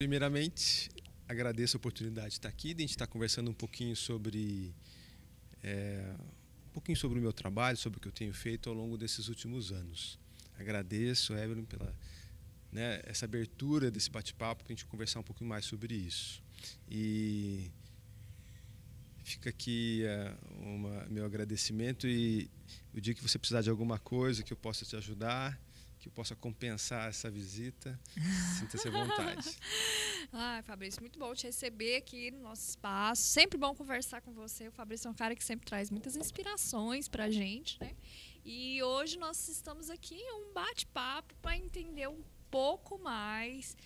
Primeiramente, agradeço a oportunidade de estar aqui, de a gente estar conversando um pouquinho sobre o meu trabalho, sobre o que eu tenho feito ao longo desses últimos anos. Agradeço, Evelyn, pela essa abertura desse bate-papo para a gente conversar um pouquinho mais sobre isso. E fica aqui meu agradecimento e o dia que você precisar de alguma coisa que eu possa te ajudar, que eu possa compensar essa visita, sinta-se à vontade. Fabrício, muito bom te receber aqui no nosso espaço. Sempre bom conversar com você. O Fabrício é um cara que sempre traz muitas inspirações pra gente, né? E hoje nós estamos aqui em um bate-papo para entender um pouco mais.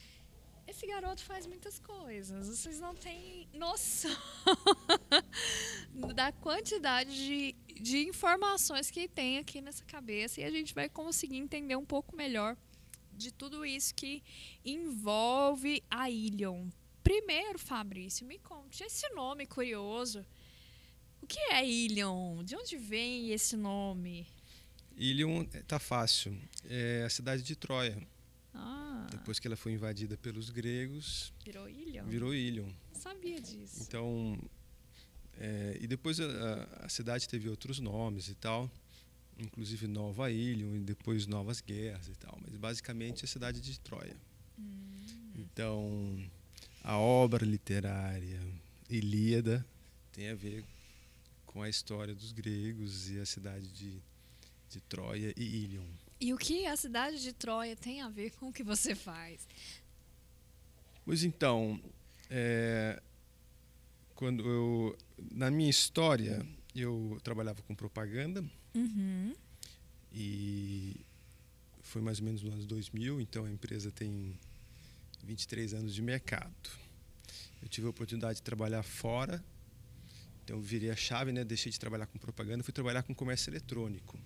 Esse garoto faz muitas coisas. Vocês não têm noção da quantidade de informações que tem aqui nessa cabeça. E a gente vai conseguir entender um pouco melhor de tudo isso que envolve a Ilion. Primeiro, Fabrício, me conte esse nome curioso. O que é Ilion? De onde vem esse nome? Ilion tá fácil. É a cidade de Troia. Ah, Depois que ela foi invadida pelos gregos, virou Ilion? virou Ilion. Não sabia disso. Então, e depois a cidade teve outros nomes e tal, inclusive Nova Ilion e depois Novas Guerras e tal, mas basicamente a cidade de Troia. Então, a obra literária Ilíada tem a ver com a história dos gregos e a cidade de Troia e Ilion. E o que a cidade de Troia tem a ver com o que você faz? Pois então, na minha história, eu trabalhava com propaganda. Uhum. E foi mais ou menos no ano 2000, então a empresa tem 23 anos de mercado. Eu tive a oportunidade de trabalhar fora, então eu virei a chave, deixei de trabalhar com propaganda e fui trabalhar com comércio eletrônico.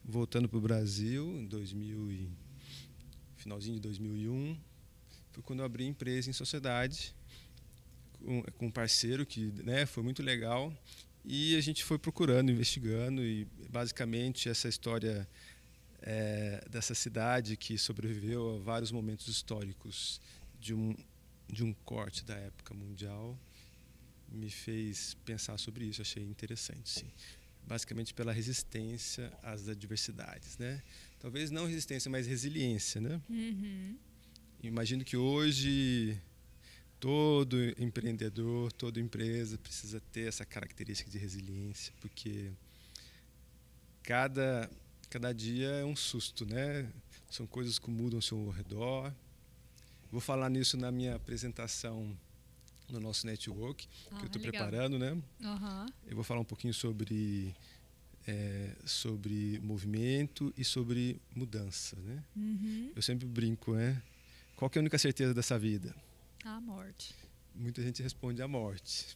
Voltando para o Brasil, em finalzinho de 2001, foi quando eu abri a empresa em sociedade com um parceiro que foi muito legal. E a gente foi procurando, investigando, e basicamente essa história dessa cidade que sobreviveu a vários momentos históricos de um corte da época mundial me fez pensar sobre isso. Achei interessante, sim. Basicamente pela resistência às adversidades, Talvez não resistência, mas resiliência, Uhum. Imagino que hoje todo empreendedor, toda empresa precisa ter essa característica de resiliência, porque cada dia é um susto, São coisas que mudam ao seu redor. Vou falar nisso na minha apresentação no nosso network, que eu estou preparando, Uhum. Eu vou falar um pouquinho sobre movimento e sobre mudança, Uhum. Eu sempre brinco, Qual que é a única certeza dessa vida? A morte. Muita gente responde a morte.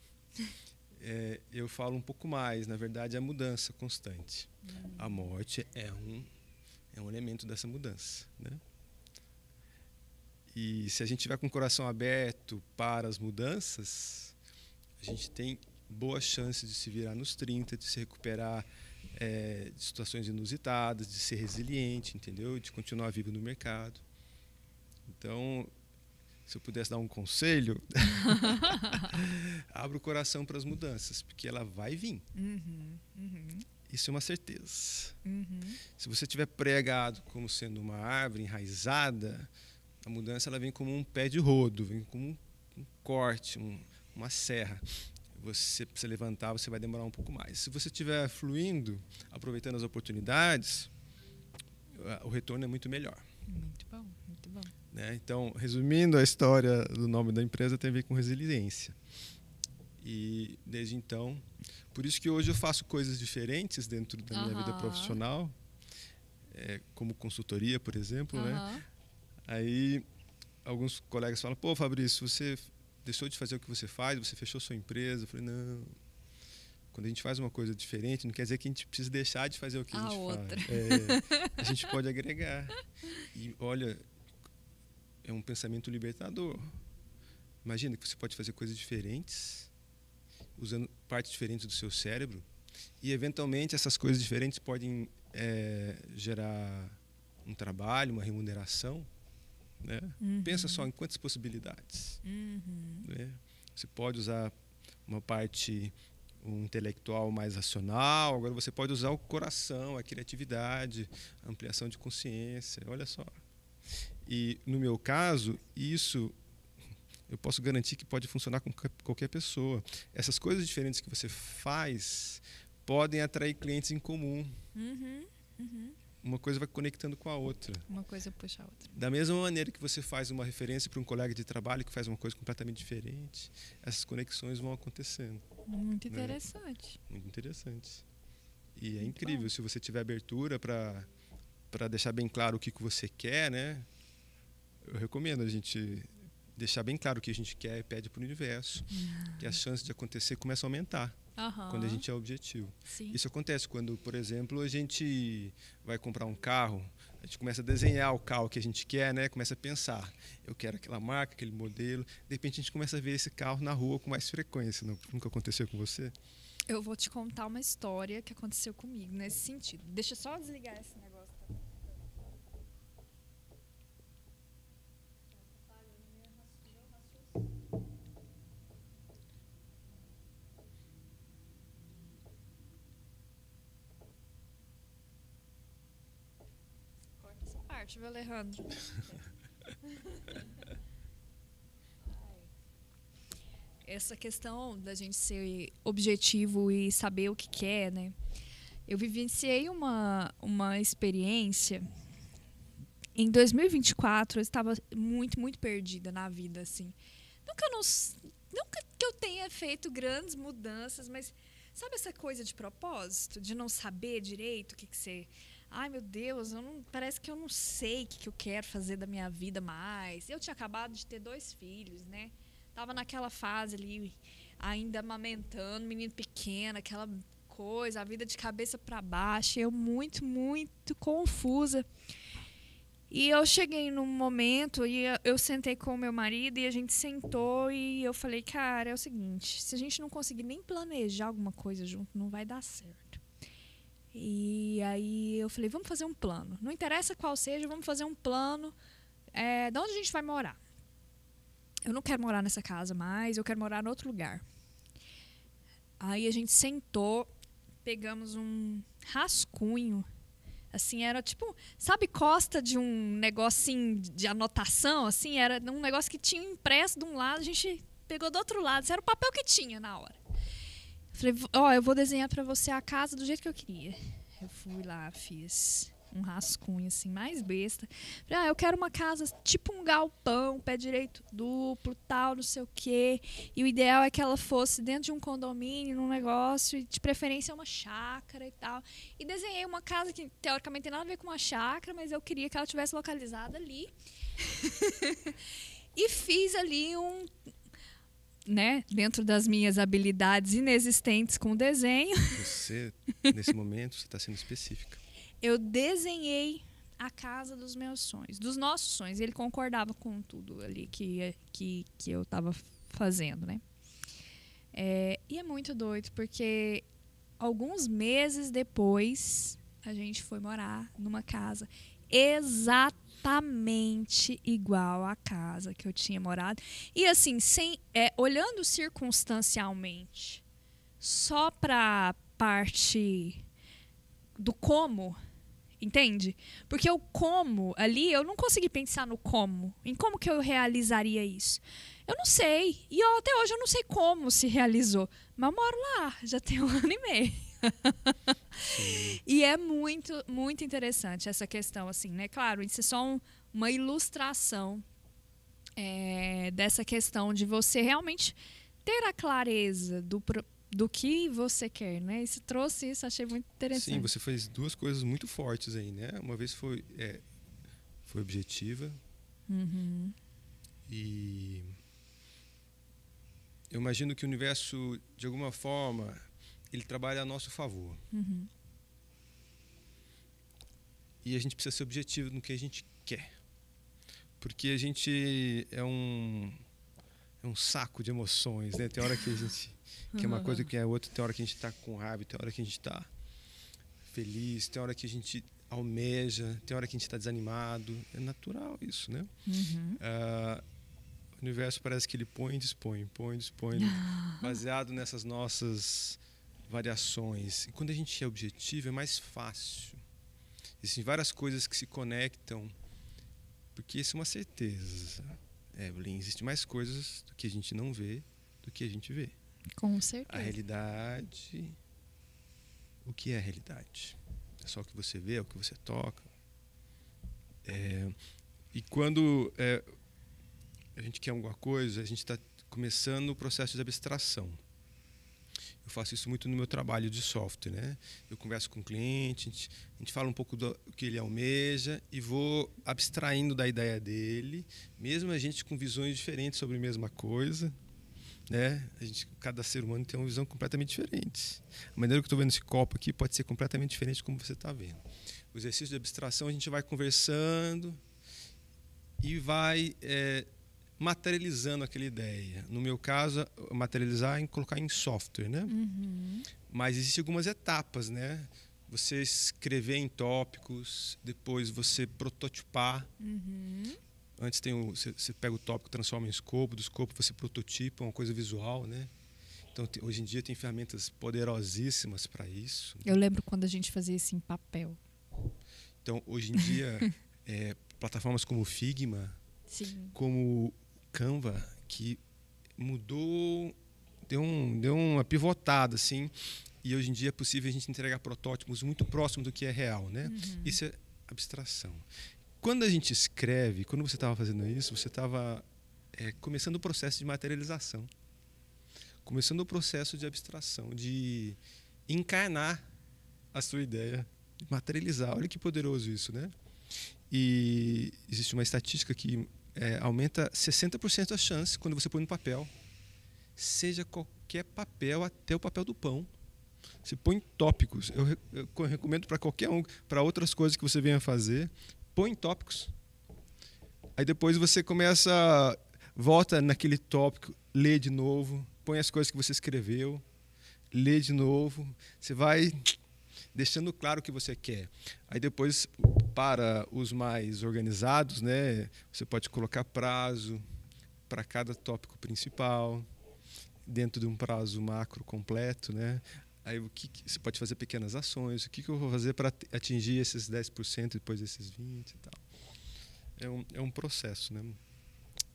Eu falo um pouco mais, na verdade, a mudança constante. A morte é um elemento dessa mudança, E se a gente tiver com o coração aberto para as mudanças, a gente tem boas chances de se virar nos 30, de se recuperar de situações inusitadas, de ser resiliente, entendeu? De continuar vivo no mercado. Então, se eu pudesse dar um conselho, abra o coração para as mudanças, porque ela vai vir. Uhum. Uhum. Isso é uma certeza. Uhum. Se você estiver pregado como sendo uma árvore enraizada, a mudança ela vem como um pé de rodo, vem como um corte, uma serra. Você, para se levantar, você vai demorar um pouco mais. Se você estiver fluindo, aproveitando as oportunidades, o retorno é muito melhor. Muito bom, muito bom. Então, resumindo, a história do nome da empresa tem a ver com resiliência. E desde então, por isso que hoje eu faço coisas diferentes dentro da minha vida profissional, como consultoria, por exemplo, Aí alguns colegas falam: "Pô, Fabrício, você deixou de fazer o que você faz, você fechou sua empresa". Eu falei: "Não. Quando a gente faz uma coisa diferente, não quer dizer que a gente precisa deixar de fazer o que a gente faz. A gente pode agregar". E olha, é um pensamento libertador. Imagina que você pode fazer coisas diferentes, usando partes diferentes do seu cérebro, e eventualmente essas coisas diferentes podem gerar um trabalho, uma remuneração né? Pensa só em quantas possibilidades. Né? Você pode usar uma parte intelectual mais racional, agora você pode usar o coração, a criatividade, a ampliação de consciência. Olha só. E, no meu caso, isso eu posso garantir que pode funcionar com qualquer pessoa. Essas coisas diferentes que você faz podem atrair clientes em comum. Uma coisa vai conectando com a outra. Uma coisa puxa a outra. Da mesma maneira que você faz uma referência para um colega de trabalho que faz uma coisa completamente diferente, essas conexões vão acontecendo. Muito interessante. Né? Muito interessante. E é incrível, se você tiver abertura para deixar bem claro o que você quer, né? Eu recomendo a gente deixar bem claro o que a gente quer e pede para o universo, que as chances de acontecer começam a aumentar. Quando a gente é objetivo. Sim. Isso acontece quando, por exemplo, a gente vai comprar um carro, a gente começa a desenhar o carro que a gente quer, né? Começa a pensar, eu quero aquela marca, aquele modelo. De repente a gente começa a ver esse carro na rua com mais frequência. Nunca aconteceu com você? Eu vou te contar uma história que aconteceu comigo nesse sentido. Deixa eu só desligar esse negócio. Viu, Alejandro? Essa questão da gente ser objetivo e saber o que quer, né? Eu vivenciei uma experiência. Em 2024, eu estava muito, muito perdida na vida, assim. Nunca que eu tenha feito grandes mudanças, mas sabe essa coisa de propósito? De não saber direito o que você... Ai, meu Deus, parece que eu não sei o que eu quero fazer da minha vida mais. Eu tinha acabado de ter 2 filhos, né? Tava naquela fase ali, ainda amamentando, menino pequeno, aquela coisa, a vida de cabeça para baixo. Eu muito, muito confusa. E eu cheguei num momento e eu sentei com o meu marido e a gente sentou e eu falei, cara, é o seguinte, se a gente não conseguir nem planejar alguma coisa junto, não vai dar certo. E aí eu falei, vamos fazer um plano. Não interessa qual seja, vamos fazer um plano de onde a gente vai morar. Eu não quero morar nessa casa mais, eu quero morar em outro lugar. Aí a gente sentou, pegamos um rascunho. Assim, era tipo, sabe, costa de um negocinho de anotação, assim, era um negócio que tinha impresso de um lado, a gente pegou do outro lado, isso era o papel que tinha na hora. Falei, eu vou desenhar pra você a casa do jeito que eu queria. Eu fui lá, fiz um rascunho assim, mais besta. Falei, eu quero uma casa tipo um galpão, pé direito duplo, tal, não sei o quê. E o ideal é que ela fosse dentro de um condomínio, num negócio, e de preferência uma chácara e tal. E desenhei uma casa que, teoricamente, tem nada a ver com uma chácara, mas eu queria que ela estivesse localizada ali. E fiz ali dentro das minhas habilidades inexistentes com desenho. Você, nesse momento, você está sendo específica. Eu desenhei a casa dos meus sonhos, dos nossos sonhos. Ele concordava com tudo ali que eu estava fazendo, né? E é muito doido, porque alguns meses depois, a gente foi morar numa casa exatamente igual à casa que eu tinha morado. E assim, olhando circunstancialmente, só para a parte do como, entende? Porque o como ali, eu não consegui pensar no como, em como que eu realizaria isso. Eu não sei. E até hoje eu não sei como se realizou. Mas eu moro lá, já tem 1 ano e meio. E é muito, muito interessante essa questão, assim, né? Claro, isso é só uma ilustração dessa questão de você realmente ter a clareza do que você quer, né? Isso trouxe isso, achei muito interessante. Sim, você fez 2 coisas muito fortes aí, né? Uma vez foi objetiva. E eu imagino que o universo, de alguma forma, ele trabalha a nosso favor. E a gente precisa ser objetivo no que a gente quer. Porque a gente é um saco de emoções, né? Tem hora que a gente quer uma coisa que é outra, tem hora que a gente está com raiva, tem hora que a gente está feliz, tem hora que a gente almeja, tem hora que a gente está desanimado. É natural isso, né? O universo parece que ele põe e dispõe, baseado nessas nossas variações. E quando a gente é objetivo, é mais fácil. Existem várias coisas que se conectam, porque isso é uma certeza. Evelyn, existem mais coisas do que a gente não vê do que a gente vê. Com certeza. A realidade... O que é a realidade? É só o que você vê, é o que você toca. E quando a gente quer alguma coisa, a gente está começando o processo de abstração. Eu faço isso muito no meu trabalho de software, né? Eu converso com o cliente, a gente fala um pouco do que ele almeja e vou abstraindo da ideia dele, mesmo a gente com visões diferentes sobre a mesma coisa, né? Cada ser humano tem uma visão completamente diferente. A maneira que eu estou vendo esse copo aqui pode ser completamente diferente de como você está vendo. O exercício de abstração, a gente vai conversando e vai materializando aquela ideia. No meu caso, materializar é colocar em software, né? Mas existem algumas etapas, né? Você escrever em tópicos, depois você prototipar. Antes você pega o tópico, transforma em escopo, do escopo você prototipa uma coisa visual, né? Então, hoje em dia tem ferramentas poderosíssimas para isso. Eu lembro quando a gente fazia isso em papel. Então, hoje em dia, plataformas como o Figma, Sim. como o Canva, que mudou, deu uma pivotada, assim, e hoje em dia é possível a gente entregar protótipos muito próximos do que é real, né? Isso é abstração. Quando a gente escreve, quando você estava fazendo isso, você estava começando o processo de materialização, começando o processo de abstração, de encarnar a sua ideia, de materializar. Olha que poderoso isso, né? E existe uma estatística que aumenta 60% a chance quando você põe no papel, seja qualquer papel, até o papel do pão. Você põe tópicos. Eu recomendo para qualquer para outras coisas que você venha fazer, põe tópicos. Aí depois você volta naquele tópico, lê de novo, põe as coisas que você escreveu, lê de novo. Você vai deixando claro o que você quer. Aí depois, para os mais organizados, né, você pode colocar prazo para cada tópico principal, dentro de um prazo macro completo, né? Aí você pode fazer pequenas ações. O que eu vou fazer para atingir esses 10%, depois esses 20% e tal. É um processo, né?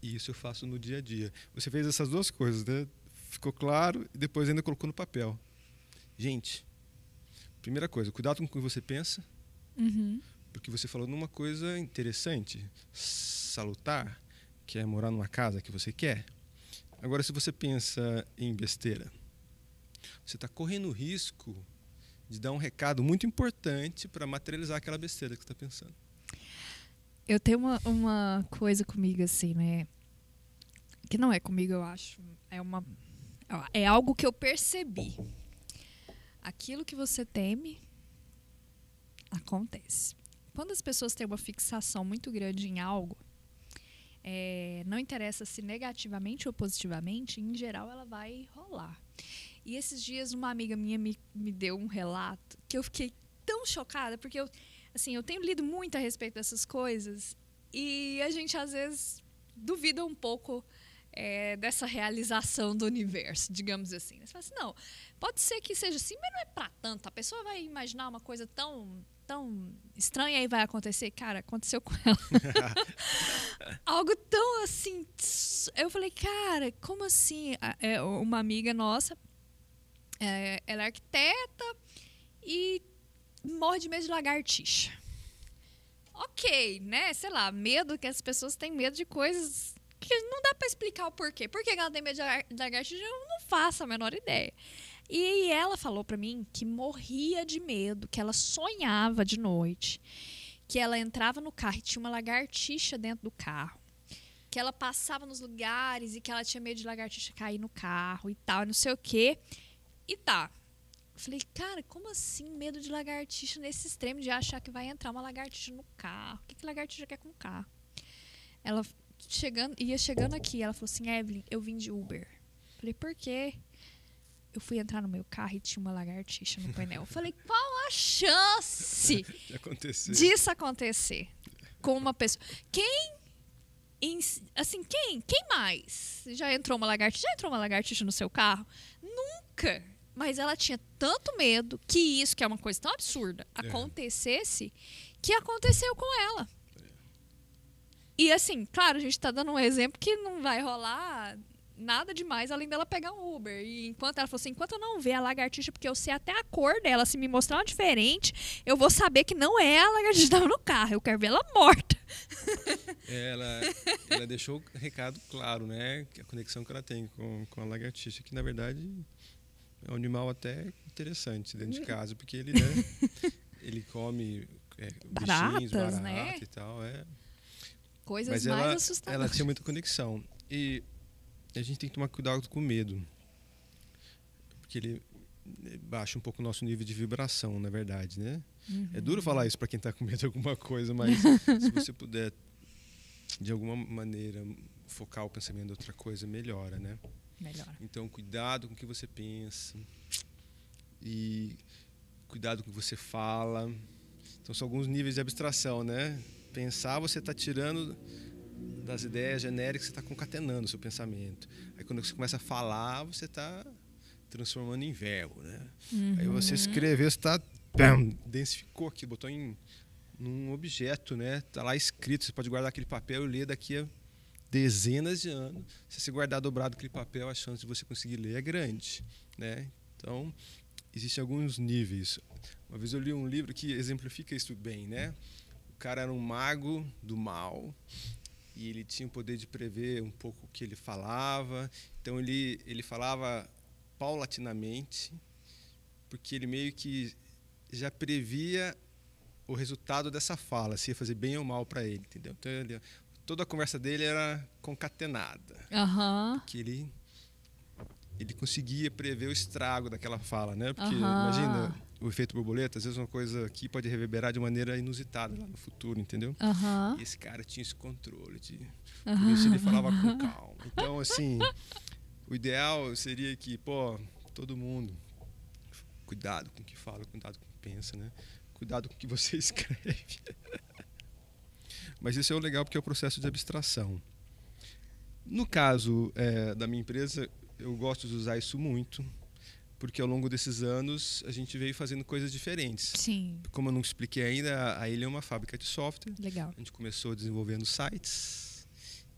E isso eu faço no dia a dia. Você fez essas duas coisas, né? Ficou claro e depois ainda colocou no papel. Gente, primeira coisa, cuidado com o que você pensa, porque você falou numa coisa interessante, salutar, que é morar numa casa que você quer. Agora, se você pensa em besteira, você está correndo o risco de dar um recado muito importante para materializar aquela besteira que você está pensando. Eu tenho uma coisa comigo assim, né? Que não é comigo, eu acho. É algo que eu percebi. Aquilo que você teme, acontece. Quando as pessoas têm uma fixação muito grande em algo, não interessa se negativamente ou positivamente, em geral ela vai rolar. E esses dias uma amiga minha me deu um relato que eu fiquei tão chocada, porque eu tenho lido muito a respeito dessas coisas e a gente às vezes duvida um pouco dessa realização do universo, digamos assim. Você fala assim, não, pode ser que seja assim, mas não é pra tanto. A pessoa vai imaginar uma coisa tão estranha e vai acontecer. Cara, aconteceu com ela. Algo tão assim. Eu falei, cara, como assim? Uma amiga nossa, ela é arquiteta e morre de medo de lagartixa. Ok, né? Sei lá, medo que as pessoas têm medo de coisas que não dá pra explicar o porquê. Por que ela tem medo de lagartixa? Eu não faço a menor ideia. E ela falou pra mim que morria de medo, que ela sonhava de noite, que ela entrava no carro e tinha uma lagartixa dentro do carro, que ela passava nos lugares e que ela tinha medo de lagartixa cair no carro e tal, não sei o quê. E tá. Eu falei, cara, como assim medo de lagartixa nesse extremo de achar que vai entrar uma lagartixa no carro? O que lagartixa quer com o carro? Ela ia chegando aqui, ela falou assim, Evelyn, eu vim de Uber. Eu falei, por quê? eu fui entrar no meu carro e tinha uma lagartixa no painel. Eu falei, qual a chance disso acontecer com uma pessoa? Quem mais? Já entrou uma lagartixa no seu carro? Nunca. Mas ela tinha tanto medo que isso, que é uma coisa tão absurda, acontecesse, que aconteceu com ela. E assim, claro, a gente tá dando um exemplo que não vai rolar nada demais além dela pegar um Uber. E enquanto ela falou assim, enquanto eu não ver a lagartixa, porque eu sei até a cor dela, se me mostrar uma diferente, eu vou saber que não é a lagartixa que estava no carro, eu quero ver ela morta. Ela deixou o recado claro, né? Que a conexão que ela tem com a lagartixa, que na verdade é um animal até interessante dentro de casa, porque ele, né, ele come bichinhos, barata, né? E tal. Coisas Mas mais assustadoras. Ela tinha muita conexão. E a gente tem que tomar cuidado com o medo. Porque ele baixa um pouco o nosso nível de vibração, na verdade, né? Uhum. É duro falar isso para quem está com medo de alguma coisa, mas se você puder, de alguma maneira, focar o pensamento em outra coisa, melhora, né? Melhora. Então, cuidado com o que você pensa. E cuidado com o que você fala. Então, são alguns níveis de abstração, né? Pensar, você está tirando das ideias genéricas, você está concatenando o seu pensamento. Aí quando você começa a falar, você está transformando em verbo, né? Uhum. Aí você escreveu, você está densificou aqui, botou num objeto, né? Está lá escrito, você pode guardar aquele papel e ler daqui a dezenas de anos. Se você guardar dobrado aquele papel, a chance de você conseguir ler é grande, né? Então, existem alguns níveis. Uma vez eu li um livro que exemplifica isso bem, né? O cara era um mago do mal e ele tinha o poder de prever um pouco o que ele falava. Então ele falava paulatinamente, porque ele meio que já previa o resultado dessa fala, se ia fazer bem ou mal para ele, entendeu? Então toda a conversa dele era concatenada, porque ele conseguia prever o estrago daquela fala, né? Porque imagina o efeito borboleta, às vezes uma coisa aqui pode reverberar de maneira inusitada lá no futuro, entendeu? E esse cara tinha esse controle, por isso ele falava com calma. Então, assim, o ideal seria que, todo mundo, cuidado com o que fala, cuidado com o que pensa, né? Cuidado com o que você escreve. Mas isso é o legal, porque é o processo de abstração. No caso da minha empresa, eu gosto de usar isso muito, porque ao longo desses anos a gente veio fazendo coisas diferentes. Sim. Como eu não expliquei ainda, a Ilha é uma fábrica de software. Legal. A gente começou desenvolvendo sites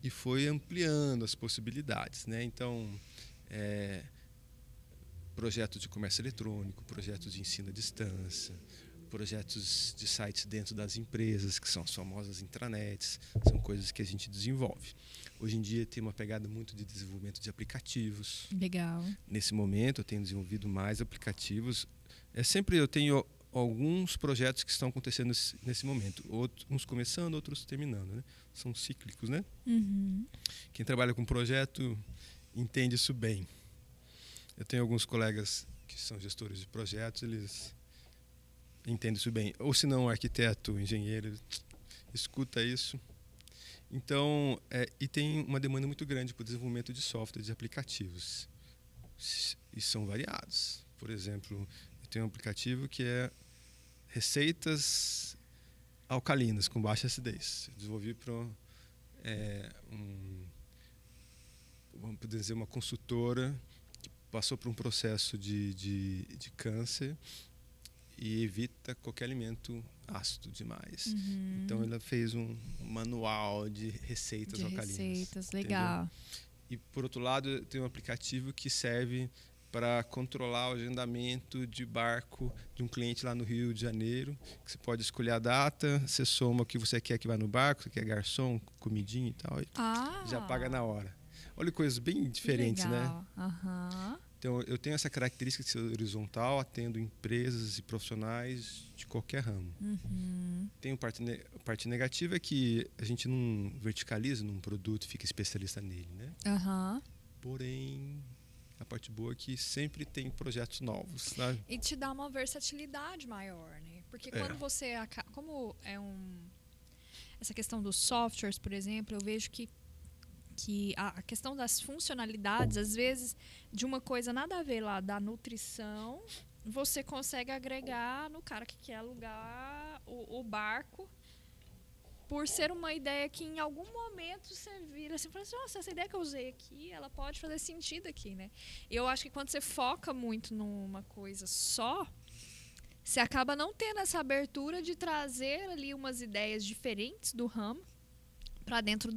e foi ampliando as possibilidades, né? Então, projetos de comércio eletrônico, projetos de ensino à distância, projetos de sites dentro das empresas, que são as famosas intranets, são coisas que a gente desenvolve. Hoje em dia tem uma pegada muito de desenvolvimento de aplicativos. Legal. Nesse momento eu tenho desenvolvido mais aplicativos. Sempre eu tenho alguns projetos que estão acontecendo nesse momento, uns começando, outros terminando, né? São cíclicos, né? Uhum. Quem trabalha com projeto entende isso bem. Eu tenho alguns colegas que são gestores de projetos, eles entendem isso bem. Ou se não, arquiteto, engenheiro, escuta isso. Então, e tem uma demanda muito grande para o desenvolvimento de software, de aplicativos. E são variados. Por exemplo, eu tenho um aplicativo que é receitas alcalinas com baixa acidez. Eu desenvolvi para vamos dizer, uma consultora que passou por um processo de câncer e evita qualquer alimento ácido demais. Uhum. Então ela fez um manual de receitas alcalinas. Receitas, legal. Entendeu? E por outro lado, tem um aplicativo que serve para controlar o agendamento de barco de um cliente lá no Rio de Janeiro, que você pode escolher a data, você soma o que você quer que vá no barco, você quer garçom, comidinha e tal, e já paga na hora. Olha, coisas bem diferentes, legal. Né? Uhum. Então, eu tenho essa característica de ser horizontal, atendo empresas e profissionais de qualquer ramo. Uhum. Tem parte negativa é que a gente não verticaliza num produto e fica especialista nele, né? Uhum. Porém, a parte boa é que sempre tem projetos novos, sabe? E te dá uma versatilidade maior, né? Porque quando você... Como essa questão dos softwares, por exemplo, eu vejo que que a questão das funcionalidades, às vezes, de uma coisa nada a ver lá da nutrição, você consegue agregar no cara que quer alugar o barco, por ser uma ideia que em algum momento você vira assim, fala assim, nossa, essa ideia que eu usei aqui, ela pode fazer sentido aqui, né? Eu acho que quando você foca muito numa coisa só, você acaba não tendo essa abertura de trazer ali umas ideias diferentes do ramo para dentro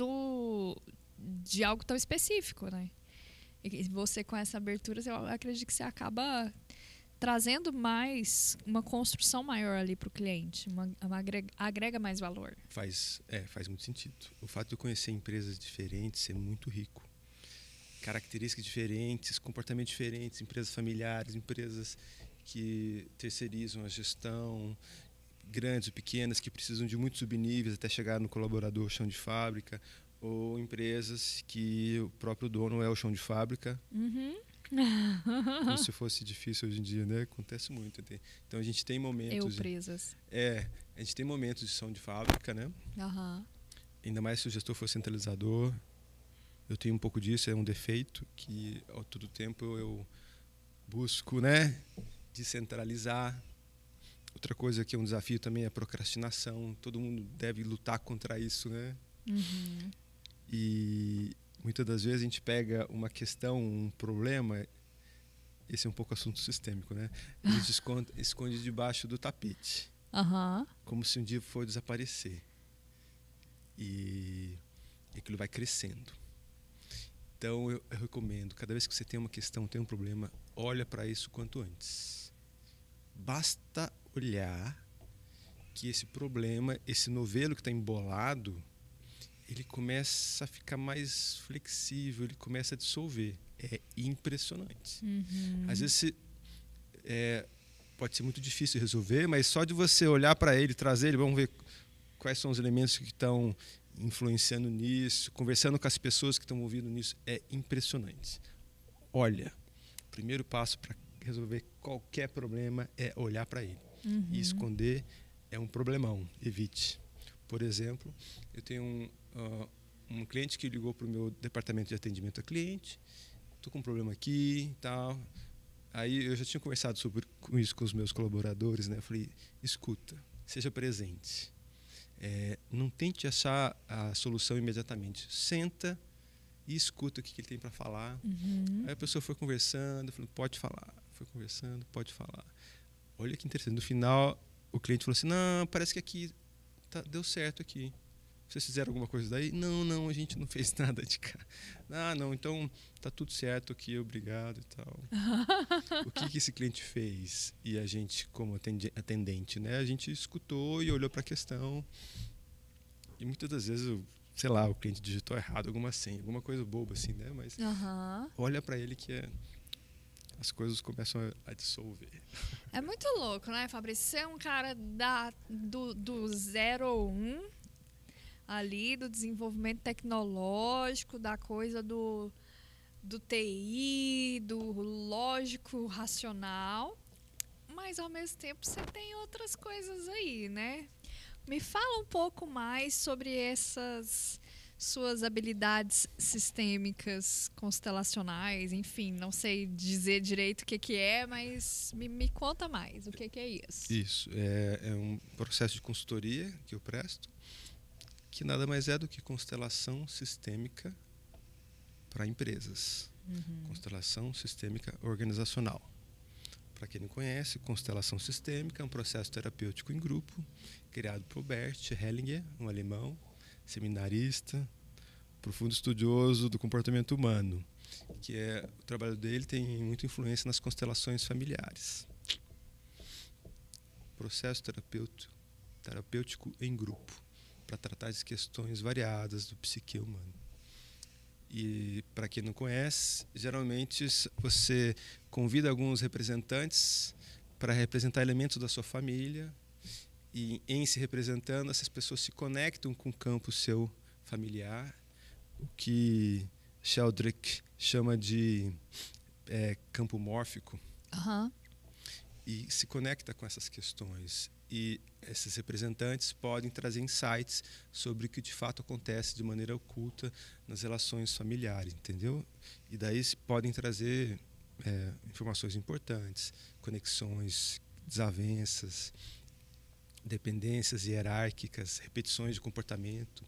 de algo tão específico, né? E você, com essa abertura, eu acredito que você acaba trazendo mais, uma construção maior ali para o cliente, agrega mais valor. Faz muito sentido. O fato de eu conhecer empresas diferentes é muito rico. Características diferentes, comportamentos diferentes, empresas familiares, empresas que terceirizam a gestão, grandes ou pequenas, que precisam de muitos subníveis até chegar no colaborador chão de fábrica, ou empresas que o próprio dono é o chão de fábrica. Como se fosse difícil hoje em dia, né? Acontece muito. Então a gente tem momentos... Empresas. A gente tem momentos de chão de fábrica, né? Ainda mais se o gestor for centralizador. Eu tenho um pouco disso, é um defeito que ao todo tempo eu busco, né? Descentralizar. Outra coisa que é um desafio também é a procrastinação. Todo mundo deve lutar contra isso, né? E muitas das vezes a gente pega uma questão, um problema, esse é um pouco assunto sistêmico, né? A gente esconde debaixo do tapete. Como se um dia for desaparecer. E aquilo vai crescendo. Então eu recomendo, cada vez que você tem uma questão, tem um problema, olha para isso quanto antes. Basta olhar que esse problema, esse novelo que está embolado, ele começa a ficar mais flexível, ele começa a dissolver. É impressionante. Às vezes pode ser muito difícil resolver, mas só de você olhar para ele, trazer ele, vamos ver quais são os elementos que estão influenciando nisso, conversando com as pessoas que estão envolvidas nisso, é impressionante. Olha, o primeiro passo para resolver qualquer problema é olhar para ele. E esconder é um problemão, evite. Por exemplo, eu tenho um cliente que ligou para o meu departamento de atendimento a cliente, estou com um problema aqui e tal. Aí eu já tinha conversado com isso com os meus colaboradores, né? Eu falei, escuta, seja presente. Não tente achar a solução imediatamente. Senta e escuta o que ele tem para falar. Aí a pessoa foi conversando, falou, pode falar. Foi conversando, pode falar. Olha que interessante. No final, o cliente falou assim, não, parece que aqui deu certo aqui. Vocês fizeram alguma coisa daí? Não, a gente não fez nada de cá. Não, então tá tudo certo aqui, obrigado e tal. O que esse cliente fez? E a gente, como atendente, né? A gente escutou e olhou para a questão. E muitas das vezes, sei lá, o cliente digitou errado alguma senha, alguma coisa boba assim, né? Mas olha para ele que as coisas começam a dissolver. É muito louco, né, Fabrício? Você é um cara do 0 ao 1, ali, do desenvolvimento tecnológico, da coisa do TI, do lógico racional, mas ao mesmo tempo você tem outras coisas aí, né? Me fala um pouco mais sobre essas suas habilidades sistêmicas, constelacionais, enfim, não sei dizer direito o que é, mas me conta mais, o que é isso? Isso, é um processo de consultoria que eu presto, que nada mais é do que constelação sistêmica para empresas. Constelação sistêmica organizacional. Para quem não conhece, constelação sistêmica é um processo terapêutico em grupo, criado por Bert Hellinger, um alemão, seminarista, profundo estudioso do comportamento humano, que o trabalho dele tem muita influência nas constelações familiares. Processo terapêutico em grupo, para tratar de questões variadas do psique humano. E, para quem não conhece, geralmente você convida alguns representantes para representar elementos da sua família, e em se representando, essas pessoas se conectam com o campo seu familiar, o que Sheldrake chama de campo mórfico, e se conecta com essas questões. E esses representantes podem trazer insights sobre o que de fato acontece de maneira oculta nas relações familiares, entendeu? E daí podem trazer informações importantes, conexões, desavenças, dependências hierárquicas, repetições de comportamento.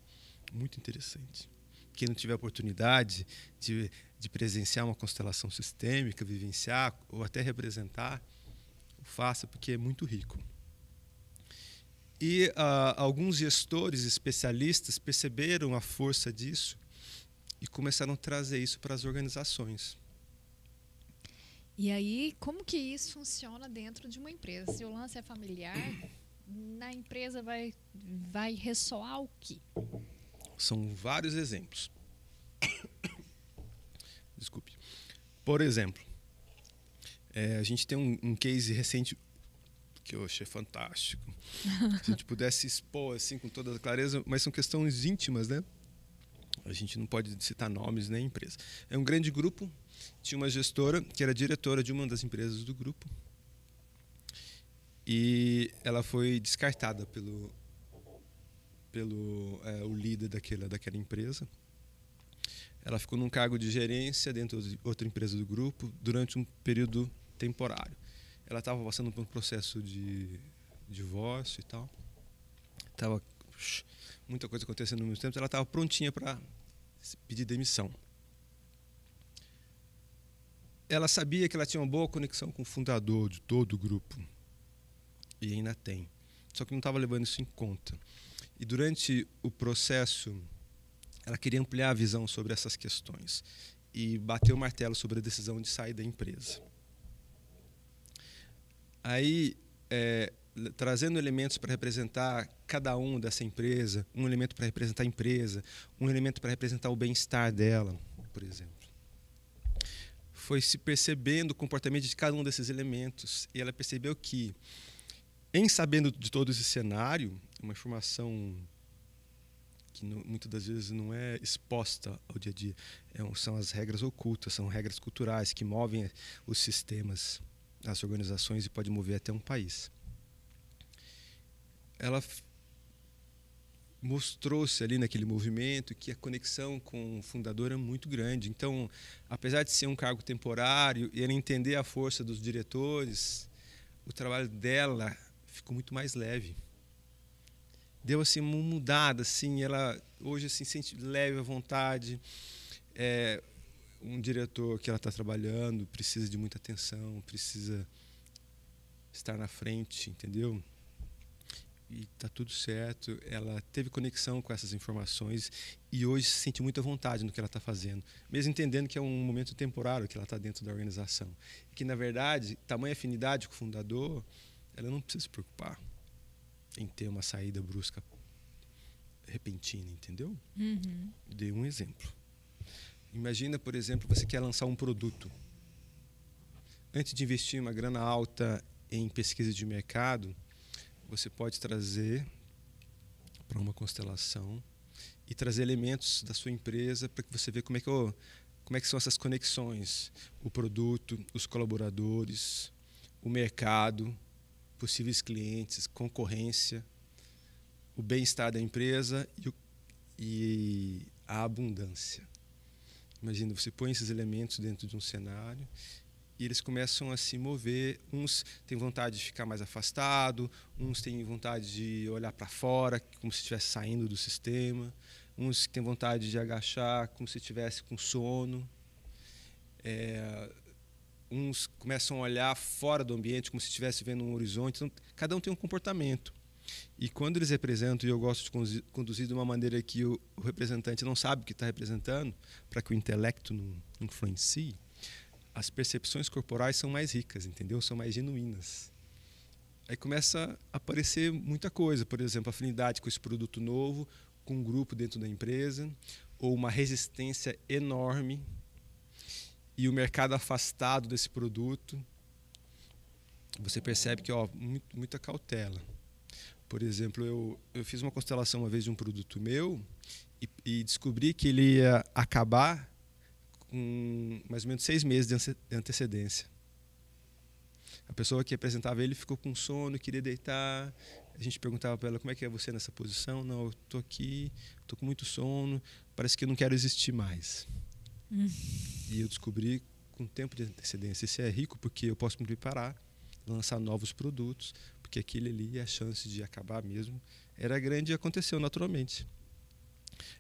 Muito interessante. Quem não tiver oportunidade de presenciar uma constelação sistêmica, vivenciar ou até representar, faça, porque é muito rico. E alguns gestores especialistas perceberam a força disso e começaram a trazer isso para as organizações. E aí, como que isso funciona dentro de uma empresa? Se o lance é familiar, na empresa vai ressoar o quê? São vários exemplos. Desculpe. Por exemplo, a gente tem um case recente que eu achei fantástico. Se a gente pudesse expor assim com toda a clareza, mas são questões íntimas, né? A gente não pode citar nomes nem empresa. É um grande grupo, tinha uma gestora que era diretora de uma das empresas do grupo e ela foi descartada pelo o líder daquela empresa. Ela ficou num cargo de gerência dentro de outra empresa do grupo durante um período temporário. Ela estava passando por um processo de divórcio e tal. Estava muita coisa acontecendo ao mesmo tempo. Ela estava prontinha para pedir demissão. Ela sabia que ela tinha uma boa conexão com o fundador de todo o grupo. E ainda tem. Só que não estava levando isso em conta. E durante o processo, ela queria ampliar a visão sobre essas questões. E bateu o martelo sobre a decisão de sair da empresa. Aí, trazendo elementos para representar cada um dessa empresa, um elemento para representar a empresa, um elemento para representar o bem-estar dela, por exemplo. Foi se percebendo o comportamento de cada um desses elementos e ela percebeu que, em sabendo de todo esse cenário, uma informação que muitas das vezes não é exposta ao dia a dia, são as regras ocultas, são regras culturais que movem os sistemas, as organizações e pode mover até um país. Ela mostrou-se ali naquele movimento que a conexão com o fundador é muito grande. Então, apesar de ser um cargo temporário e ela entender a força dos diretores, o trabalho dela ficou muito mais leve. Deu assim uma mudada, assim, ela hoje assim sente leve à vontade. Um diretor que ela está trabalhando precisa de muita atenção, precisa estar na frente, entendeu? E está tudo certo. Ela teve conexão com essas informações e hoje se sente muita vontade no que ela está fazendo, mesmo entendendo que é um momento temporário que ela está dentro da organização. E que, na verdade, tamanha afinidade com o fundador, ela não precisa se preocupar em ter uma saída brusca, repentina, entendeu? Uhum. Dei um exemplo. Imagina, por exemplo, você quer lançar um produto. Antes de investir uma grana alta em pesquisa de mercado, você pode trazer para uma constelação e trazer elementos da sua empresa para que você veja como é que são essas conexões, o produto, os colaboradores, o mercado, possíveis clientes, concorrência, o bem-estar da empresa e a abundância. Imagina, você põe esses elementos dentro de um cenário e eles começam a se mover. Uns têm vontade de ficar mais afastado, uns têm vontade de olhar para fora, como se estivesse saindo do sistema, uns têm vontade de agachar, como se estivesse com sono. Uns começam a olhar fora do ambiente, como se estivesse vendo um horizonte. Então, cada um tem um comportamento. E quando eles representam, e eu gosto de conduzir de uma maneira que o representante não sabe o que está representando, para que o intelecto não influencie, as percepções corporais são mais ricas, entendeu? São mais genuínas. Aí começa a aparecer muita coisa, por exemplo, afinidade com esse produto novo, com um grupo dentro da empresa, ou uma resistência enorme, e o mercado afastado desse produto. Você percebe que muita cautela. Por exemplo, eu fiz uma constelação uma vez de um produto meu e descobri que ele ia acabar com mais ou menos 6 meses de antecedência. A pessoa que apresentava ele ficou com sono, queria deitar. A gente perguntava para ela, como é que é você nessa posição? Não, eu estou aqui, estou com muito sono, parece que eu não quero existir mais. E eu descobri com tempo de antecedência. Isso é rico porque eu posso me preparar, lançar novos produtos, porque aquele ali, a chance de acabar mesmo, era grande e aconteceu naturalmente.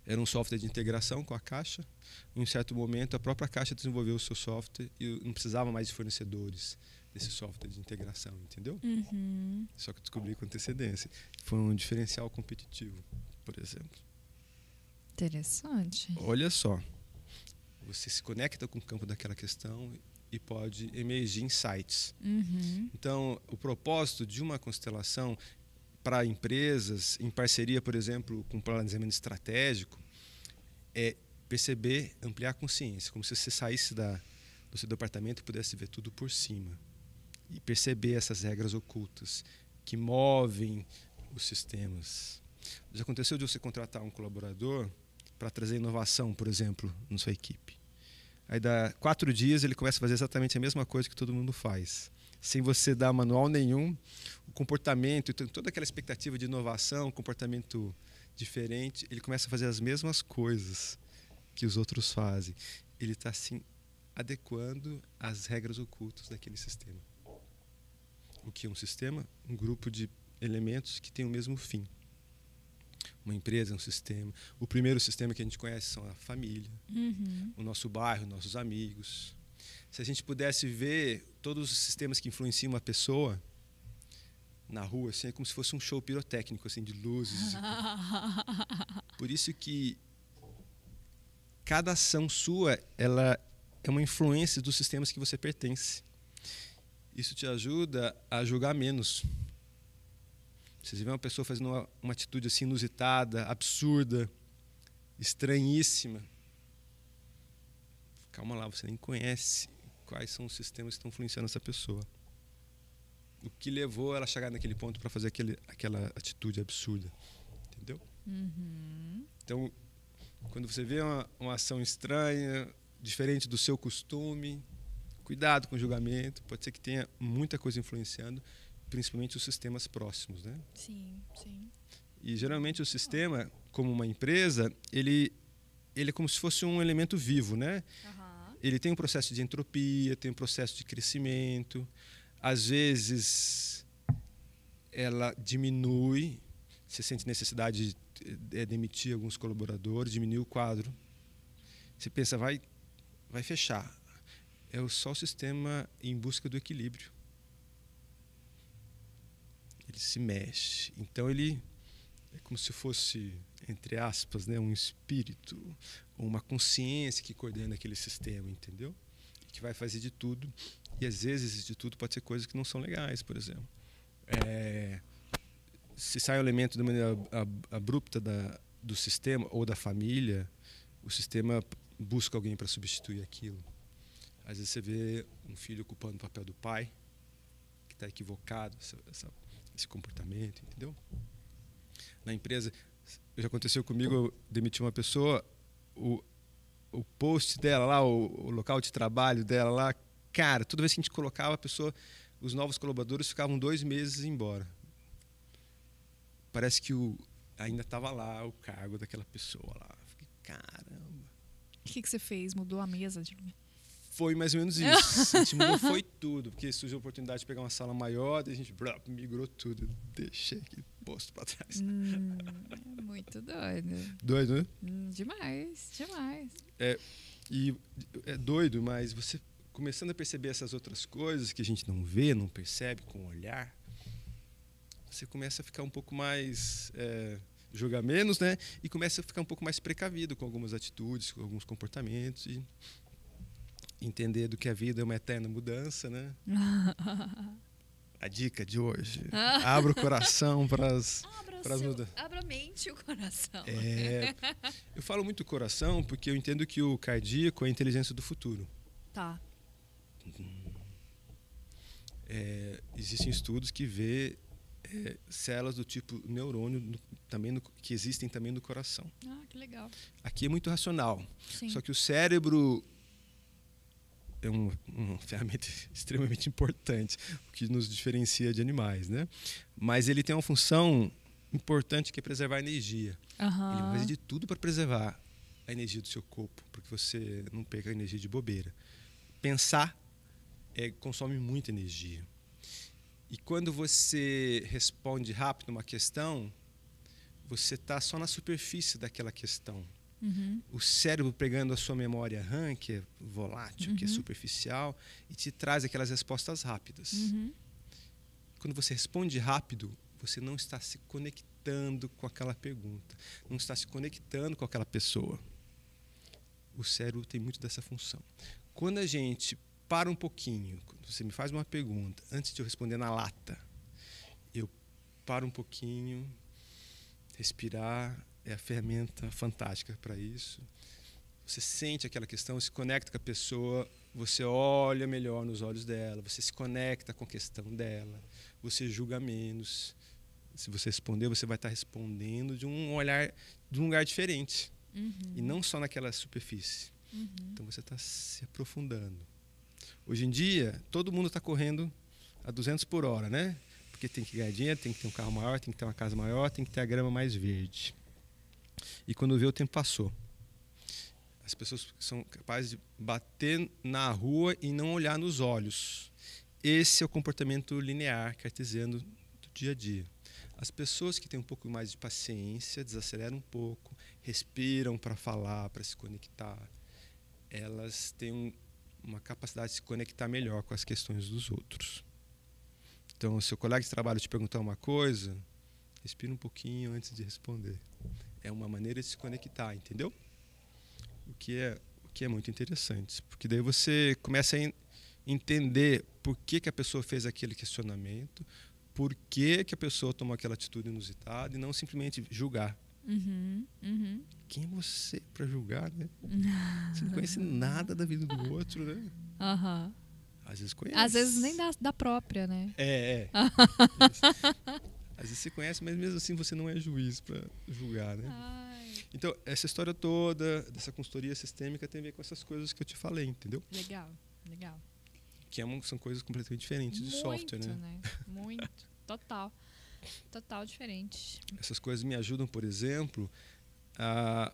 Era um software de integração com a Caixa. Em um certo momento, a própria Caixa desenvolveu o seu software e não precisava mais de fornecedores desse software de integração, entendeu? Só que eu descobri com antecedência. Foi um diferencial competitivo, por exemplo. Interessante. Olha só, você se conecta com o campo daquela questão e pode emergir insights. Então, o propósito de uma constelação para empresas, em parceria, por exemplo, com um planejamento estratégico, é perceber, ampliar a consciência, como se você saísse do seu departamento e pudesse ver tudo por cima. E perceber essas regras ocultas que movem os sistemas. Já aconteceu de você contratar um colaborador para trazer inovação, por exemplo, na sua equipe. Aí, dá 4 dias, ele começa a fazer exatamente a mesma coisa que todo mundo faz. Sem você dar manual nenhum, o comportamento, toda aquela expectativa de inovação, comportamento diferente, ele começa a fazer as mesmas coisas que os outros fazem. Ele está, assim, adequando às regras ocultas daquele sistema. O que é um sistema? Um grupo de elementos que tem o mesmo fim. Uma empresa é um sistema. O primeiro sistema que a gente conhece são a família, o nosso bairro, nossos amigos. Se a gente pudesse ver todos os sistemas que influenciam uma pessoa na rua, assim, é como se fosse um show pirotécnico, assim, de luzes. Por isso que cada ação sua, ela é uma influência dos sistemas que você pertence. Isso te ajuda a julgar menos. Você vê uma pessoa fazendo uma atitude assim inusitada, absurda, estranhíssima. Calma lá, você nem conhece quais são os sistemas que estão influenciando essa pessoa. O que levou ela a chegar naquele ponto para fazer aquela atitude absurda. Entendeu? Então, quando você vê uma ação estranha, diferente do seu costume, cuidado com o julgamento. Pode ser que tenha muita coisa influenciando, principalmente os sistemas próximos, né? Sim, sim. E geralmente o sistema, como uma empresa, ele é como se fosse um elemento vivo, né? Ele tem um processo de entropia, tem um processo de crescimento. Às vezes ela diminui, você sente necessidade de demitir alguns colaboradores, diminuir o quadro. Você pensa, vai fechar. É só o sistema em busca do equilíbrio. Ele se mexe. Então ele é como se fosse, entre aspas, né, um espírito, uma consciência que coordena aquele sistema, entendeu? Que vai fazer de tudo. E às vezes de tudo pode ser coisas que não são legais, por exemplo. Se sai um elemento de maneira abrupta do sistema ou da família, o sistema busca alguém para substituir aquilo. Às vezes você vê um filho ocupando o papel do pai, que está equivocado, esse comportamento, entendeu? Na empresa, já aconteceu comigo, eu demiti uma pessoa, o post dela lá, o local de trabalho dela lá, cara, toda vez que a gente colocava a pessoa, os novos colaboradores ficavam 2 meses e embora. Parece que ainda estava lá o cargo daquela pessoa lá. Fiquei, caramba. O que você fez? Mudou a mesa? Foi mais ou menos isso. A gente mudou, foi tudo. Porque surgiu a oportunidade de pegar uma sala maior, e a gente migrou tudo. Deixei aquele posto para trás. Muito doido. Doido, né? Demais, demais. É doido, mas você começando a perceber essas outras coisas que a gente não vê, não percebe com o olhar, você começa a ficar um pouco mais... jogar menos, né? E começa a ficar um pouco mais precavido com algumas atitudes, com alguns comportamentos e entender do que a vida é uma eterna mudança, né? A dica de hoje: abra o coração para as mudanças. Abra a mente e o coração. Eu falo muito coração porque eu entendo que o cardíaco é a inteligência do futuro. Tá. Existem estudos que vê células do tipo neurônio que existem também no coração. Ah, que legal. Aqui é muito racional. Sim. Só que o cérebro é uma ferramenta extremamente importante, o que nos diferencia de animais, né? Mas ele tem uma função importante, que é preservar a energia. Ele vai fazer de tudo para preservar a energia do seu corpo, para que você não perca a energia de bobeira. Pensar consome muita energia. E quando você responde rápido uma questão, você está só na superfície daquela questão. O cérebro pegando a sua memória RAM, que é volátil, que é superficial, e te traz aquelas respostas rápidas. Quando você responde rápido, você não está se conectando com aquela pergunta, não está se conectando com aquela pessoa. O cérebro tem muito dessa função. Quando a gente para um pouquinho, quando você me faz uma pergunta, antes de eu responder na lata, eu paro um pouquinho, respirar é a ferramenta fantástica para isso. Você sente aquela questão, se conecta com a pessoa, você olha melhor nos olhos dela, você se conecta com a questão dela, você julga menos. Se você responder, você vai estar respondendo de um olhar, de um lugar diferente. E não só naquela superfície. Então você está se aprofundando. Hoje em dia, todo mundo está correndo a 200 por hora, né? Porque tem que ganhar dinheiro, tem que ter um carro maior, tem que ter uma casa maior, tem que ter a grama mais verde. E quando vê, o tempo passou. As pessoas são capazes de bater na rua e não olhar nos olhos. Esse é o comportamento linear, cartesiano do dia a dia. As pessoas que têm um pouco mais de paciência, desaceleram um pouco, respiram para falar, para se conectar, elas têm uma capacidade de se conectar melhor com as questões dos outros. Então, se o colega de trabalho te perguntar uma coisa, respira um pouquinho antes de responder. É uma maneira de se conectar, entendeu? O que é muito interessante, porque daí você começa a entender por que a pessoa fez aquele questionamento, por que a pessoa tomou aquela atitude inusitada, e não simplesmente julgar. Quem é você para julgar, né? Você não conhece nada da vida do outro, né? Às vezes conhece. Às vezes nem da própria, né? Às vezes você conhece, mas mesmo assim você não é juiz para julgar, né? Então, essa história toda dessa consultoria sistêmica tem a ver com essas coisas que eu te falei, entendeu? Legal. Que são coisas completamente diferentes de software, né? Muito. Total diferente. Essas coisas me ajudam, por exemplo, a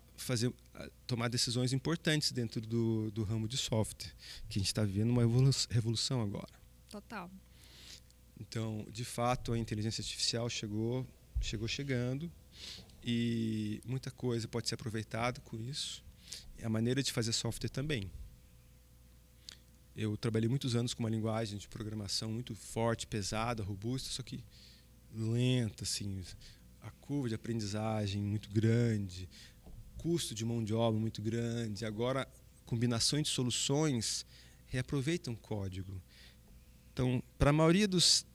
tomar decisões importantes dentro do ramo de software, que a gente está vivendo uma revolução agora. Total. Então, de fato, a inteligência artificial chegou chegando, e muita coisa pode ser aproveitada com isso. E a maneira de fazer software também. Eu trabalhei muitos anos com uma linguagem de programação muito forte, pesada, robusta, só que lenta, assim, a curva de aprendizagem muito grande, custo de mão de obra muito grande. Agora, combinações de soluções reaproveitam código. Então, para a maioria das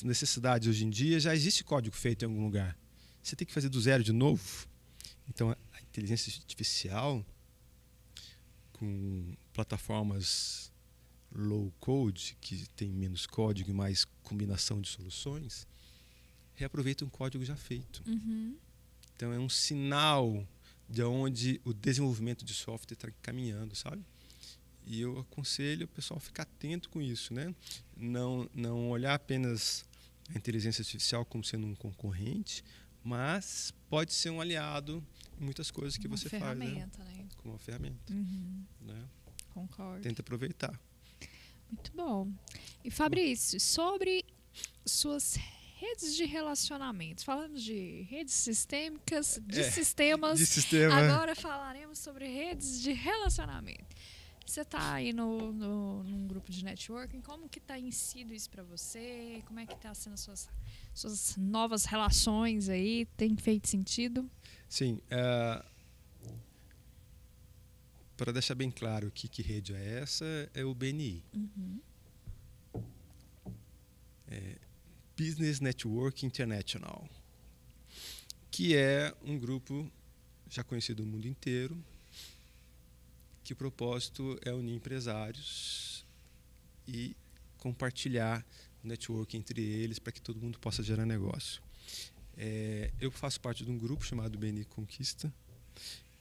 necessidades hoje em dia, já existe código feito em algum lugar. Você tem que fazer do zero de novo. Então, a inteligência artificial, com plataformas low code, que tem menos código e mais combinação de soluções, reaproveita um código já feito. Então, é um sinal de onde o desenvolvimento de software está caminhando, sabe? E eu aconselho o pessoal a ficar atento com isso, né? Não olhar apenas a inteligência artificial como sendo um concorrente, mas pode ser um aliado em muitas coisas que você faz, né? Como uma ferramenta. Né? Concordo. Tenta aproveitar. Muito bom. E Fabrício, sobre suas redes de relacionamentos, falamos de redes sistêmicas, de sistemas, agora falaremos sobre redes de relacionamento. Você está aí num grupo de networking, como que tem sido isso para você? Como é que está sendo suas novas relações aí? Tem feito sentido? Sim. Para deixar bem claro que rede é essa, é o BNI. Business Network International, que é um grupo já conhecido no mundo inteiro, que o propósito é unir empresários e compartilhar o network entre eles para que todo mundo possa gerar negócio. Eu faço parte de um grupo chamado BNI Conquista,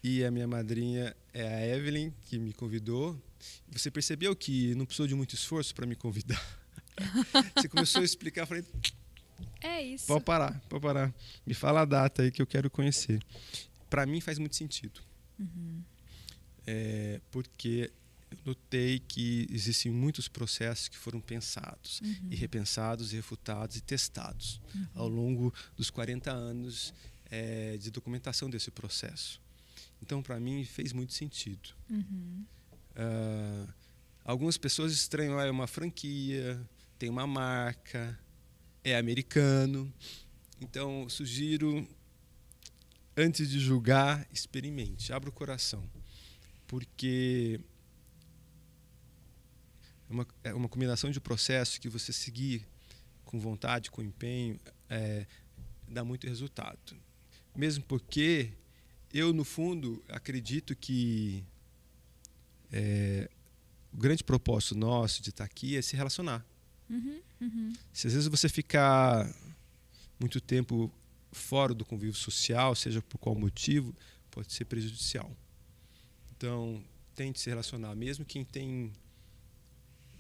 E a minha madrinha é a Evelyn, que me convidou. Você percebeu que não precisou de muito esforço para me convidar? Você começou a explicar, eu falei... É isso. Pode parar. Me fala a data aí que eu quero conhecer. Para mim faz muito sentido. Porque eu notei que existem muitos processos que foram pensados e repensados, e refutados e testados ao longo dos 40 anos de documentação desse processo. Então, para mim, fez muito sentido. Algumas pessoas estranham, é uma franquia, tem uma marca, é americano. Então, sugiro, antes de julgar, experimente, abra o coração. Porque é uma combinação de processos que você seguir com vontade, com empenho, dá muito resultado. Mesmo porque eu, no fundo, acredito que o grande propósito nosso de estar aqui é se relacionar. Se às vezes você ficar muito tempo fora do convívio social, seja por qual motivo, pode ser prejudicial. Então, tente se relacionar, mesmo quem tem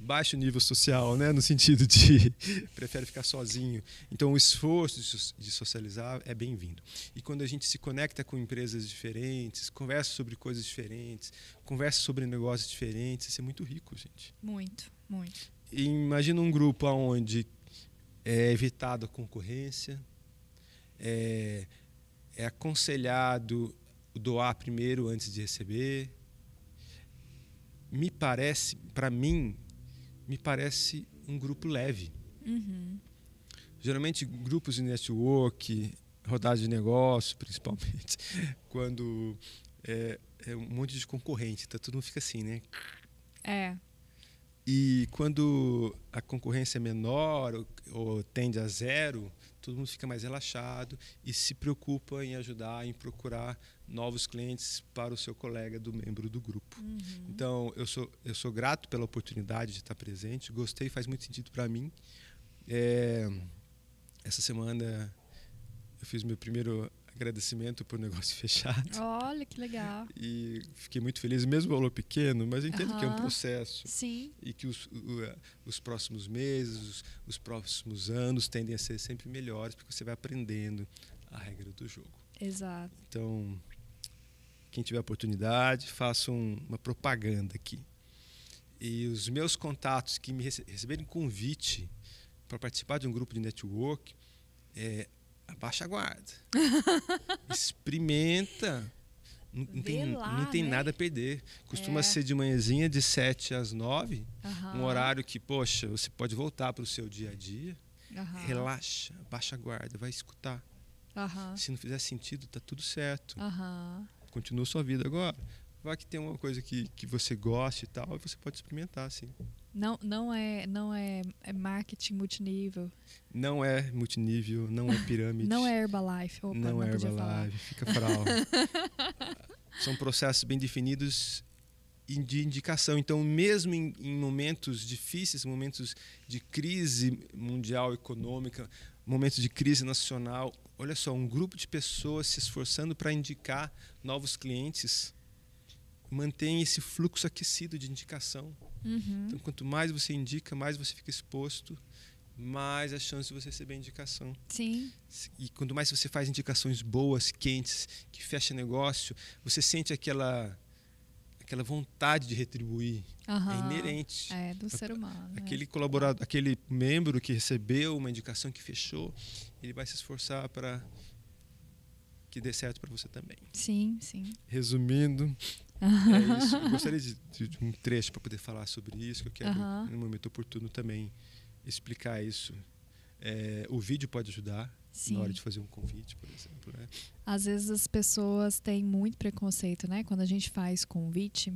baixo nível social, né, no sentido de prefere ficar sozinho. Então, o esforço de socializar é bem-vindo. E quando a gente se conecta com empresas diferentes, conversa sobre coisas diferentes, conversa sobre negócios diferentes, isso é muito rico, gente. Muito, muito. E imagina um grupo onde é evitada a concorrência, é aconselhado doar primeiro antes de receber. Para mim, me parece um grupo leve. Geralmente, grupos de network, rodada de negócio, principalmente, quando é um monte de concorrente, então todo mundo fica assim, né? E quando a concorrência é menor ou tende a zero, todo mundo fica mais relaxado e se preocupa em ajudar, em procurar novos clientes para o seu colega membro do grupo. Então, eu sou grato pela oportunidade de estar presente, gostei, faz muito sentido para mim. Essa semana eu fiz meu primeiro agradecimento por negócio fechado. Olha, que legal. E fiquei muito feliz, mesmo valor pequeno, mas eu entendo que é um processo. Sim. E que os próximos meses, os próximos anos tendem a ser sempre melhores, porque você vai aprendendo a regra do jogo. Exato. Então, quem tiver oportunidade, faça uma propaganda aqui. E os meus contatos que me receberem convite para participar de um grupo de network, abaixa a guarda. Experimenta. Não tem nada a perder. Costuma ser de manhãzinha, de 7 às 9. Um horário que, poxa, você pode voltar para o seu dia a dia. Relaxa, abaixa a guarda, vai escutar. Se não fizer sentido, tá tudo certo. Continua a sua vida agora. Vai que tem uma coisa que você gosta e tal, e você pode experimentar, sim. Não é marketing multinível. Não é multinível, não é pirâmide. Não é Herbalife. Opa, não é Herbalife, fica fral. São processos bem definidos de indicação. Então, mesmo em momentos difíceis, momentos de crise mundial econômica, momentos de crise nacional, olha só, um grupo de pessoas se esforçando para indicar novos clientes mantém esse fluxo aquecido de indicação. Então, quanto mais você indica, mais você fica exposto, mais a chance de você receber indicação. Sim. E quanto mais você faz indicações boas, quentes, que fecha negócio, você sente aquela vontade de retribuir. É inerente. É do ser humano. Aquele colaborador, aquele membro que recebeu uma indicação que fechou, ele vai se esforçar para que dê certo para você também. Sim, sim. Resumindo, é isso. Eu gostaria de um trecho para poder falar sobre isso, que eu quero, no momento oportuno, também explicar isso. O vídeo pode ajudar. Sim. Na hora de fazer um convite, por exemplo. Né? Às vezes as pessoas têm muito preconceito, né? Quando a gente faz convite.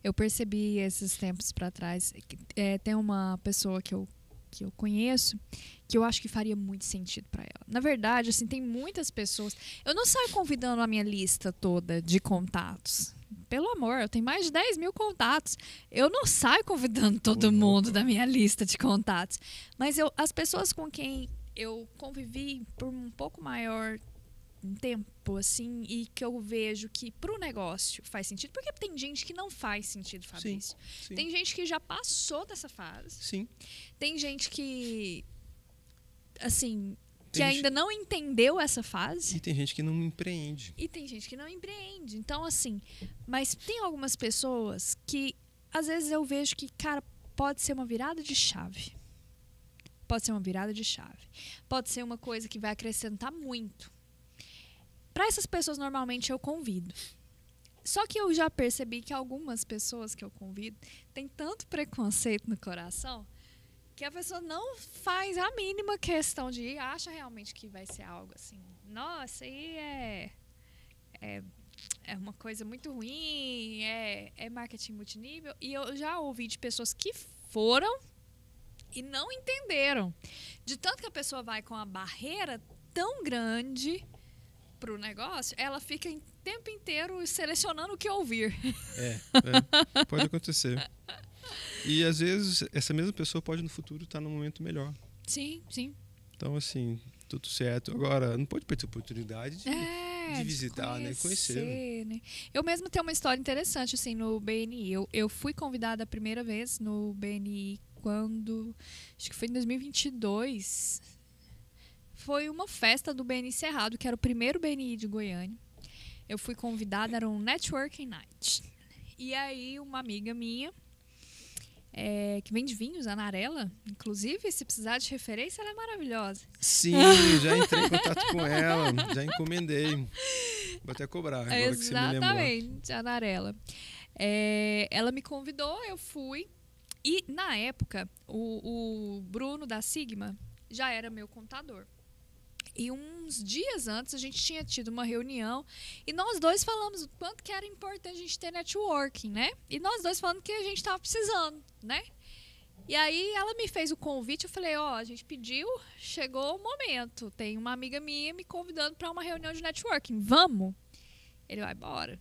Eu percebi esses tempos para trás. Tem uma pessoa que eu conheço que eu acho que faria muito sentido para ela. Na verdade, assim, tem muitas pessoas. Eu não saio convidando a minha lista toda de contatos. Pelo amor, eu tenho mais de 10 mil contatos. Eu não saio convidando todo mundo da minha lista de contatos. Mas as pessoas com quem eu convivi por um pouco maior um tempo, assim, e que eu vejo que pro negócio faz sentido, porque tem gente que não faz sentido, Fabrício. Sim. Tem gente que já passou dessa fase. Sim. Tem gente que, assim, que Tem ainda não entendeu essa fase. E tem gente que não empreende. E tem gente que não empreende. Então, assim, mas tem algumas pessoas que, às vezes, eu vejo que, cara, pode ser uma virada de chave. Pode ser uma virada de chave. Pode ser uma coisa que vai acrescentar muito. Para essas pessoas, normalmente, eu convido. Só que eu já percebi que algumas pessoas que eu convido têm tanto preconceito no coração que a pessoa não faz a mínima questão de ir, acha realmente que vai ser algo assim. Nossa, aí é uma coisa muito ruim, é marketing multinível. E eu já ouvi de pessoas que foram e não entenderam. De tanto que a pessoa vai com a barreira tão grande pro negócio, ela fica o tempo inteiro selecionando o que ouvir. Pode acontecer. E às vezes essa mesma pessoa pode no futuro estar num momento melhor. Sim, sim. Então, assim, tudo certo. Agora, não pode perder a oportunidade de visitar, né? Conhecer. Né? Eu mesma tenho uma história interessante, assim, no BNI. Eu fui convidada a primeira vez no BNI quando, acho que foi em 2022. Foi uma festa do BNI Cerrado, que era o primeiro BNI de Goiânia. Eu fui convidada, era um networking night. E aí, uma amiga minha, que vende vinhos, a Narela, inclusive, se precisar de referência, ela é maravilhosa. Sim, já entrei em contato com ela, já encomendei. Vou até cobrar agora. Exatamente, que você me lembrou. Exatamente, a Narela. Ela me convidou, eu fui. E, na época, o Bruno da Sigma já era meu contador. E uns dias antes a gente tinha tido uma reunião e nós dois falamos o quanto que era importante a gente ter networking, né? E nós dois falando que a gente estava precisando, né? E aí ela me fez o convite, eu falei, a gente pediu, chegou o momento. Tem uma amiga minha me convidando para uma reunião de networking, vamos? Ele vai, bora.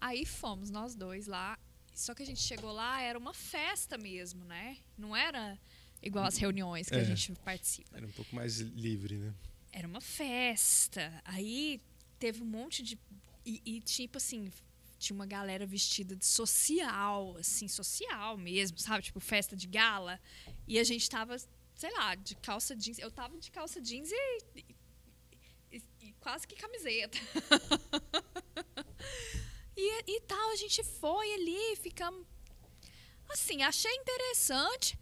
Aí fomos nós dois lá, só que a gente chegou lá, era uma festa mesmo, né? Não era igual as reuniões que a gente participa. Era um pouco mais livre, né? Era uma festa. Aí teve um monte de... E tipo assim, tinha uma galera vestida de social, assim, social mesmo, sabe? Tipo, festa de gala. E a gente tava, sei lá, de calça jeans. Eu tava de calça jeans e quase que camiseta. e tal, a gente foi ali, ficamos... Assim, achei interessante...